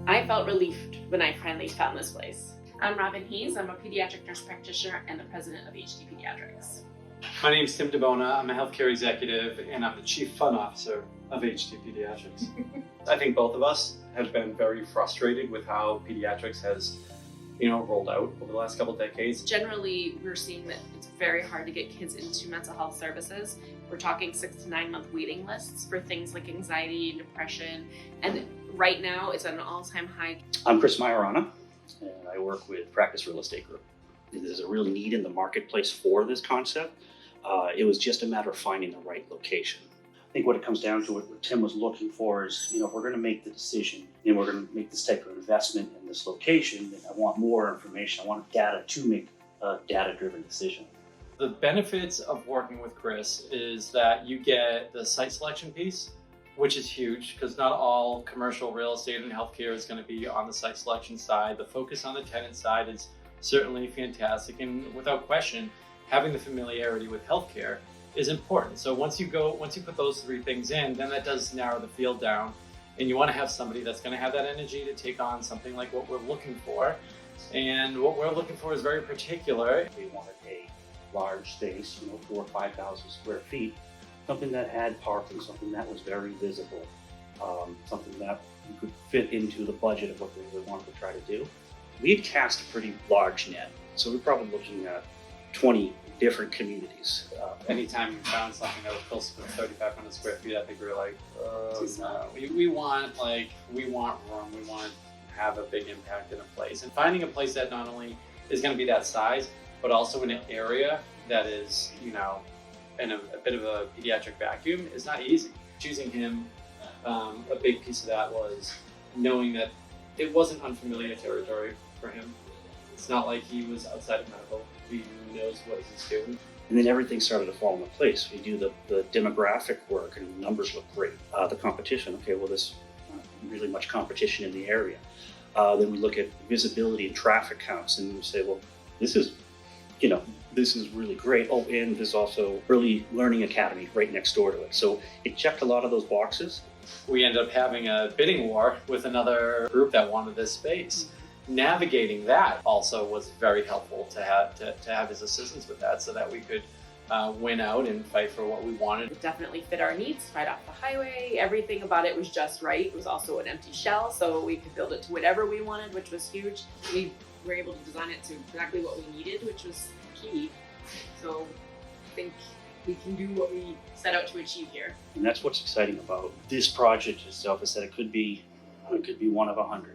I felt relieved when I finally found this place. I'm Robyn Hayes. I'm a pediatric nurse practitioner and the president of HD Pediatrics. My name is Tim DiBona. I'm a healthcare executive and I'm the chief fun officer of HD Pediatrics. I think both of us have been very frustrated with how pediatrics has, rolled out over the last couple of decades. Generally, we're seeing that it's very hard to get kids into mental health services. We're talking 6 to 9 month waiting lists for things like anxiety and depression. And right now it's at an all-time high. I'm Maiorana, and I work with Practice Real Estate Group. There's a real need in the marketplace for this concept. It was just a matter of finding the right location. I think what it comes down to, what Tim was looking for is, if we're going to make the decision and we're going to make this type of investment in this location, then I want more information. I want data to make a data-driven decision. The benefits of working with Chris is that you get the site selection piece, which is huge because not all commercial real estate and healthcare is going to be on the site selection side. The focus on the tenant side is certainly fantastic, and without question, having the familiarity with healthcare is important. So once you put those 3 things in, then that does narrow the field down, and you want to have somebody that's going to have that energy to take on something like what we're looking for. And what we're looking for is very particular. We wanted a large space, 4,000 or 5,000 square feet, something that had parking, something that was very visible, something that you could fit into the budget of what we really wanted to try to do. We had cast a pretty large net, so we're probably looking at 20 different communities. Anytime we found something that was close to 3,500 square feet, I think we were like, no. We want room, we want to have a big impact in a place. And finding a place that not only is going to be that size, but also in an area that is, in a bit of a pediatric vacuum is not easy. Choosing him, a big piece of that was knowing that it wasn't unfamiliar territory for him. It's not like he was outside of medical. He knows what he's doing. And then everything started to fall into place. We do the demographic work and the numbers look great. The competition, okay, well, there's not really much competition in the area. Then we look at visibility and traffic counts and we say, well, this is really great. Oh, and there's also Early Learning Academy right next door to it. So it checked a lot of those boxes. We ended up having a bidding war with another group that wanted this space. Navigating that also was very helpful to have his assistance with that, so that we could win out and fight for what we wanted. It definitely fit our needs, right off the highway. Everything about it was just right. It was also an empty shell, so we could build it to whatever we wanted, which was huge. We were able to design it to exactly what we needed, which was key. So I think we can do what we set out to achieve here. And that's what's exciting about this project itself, is that it could be one of 100.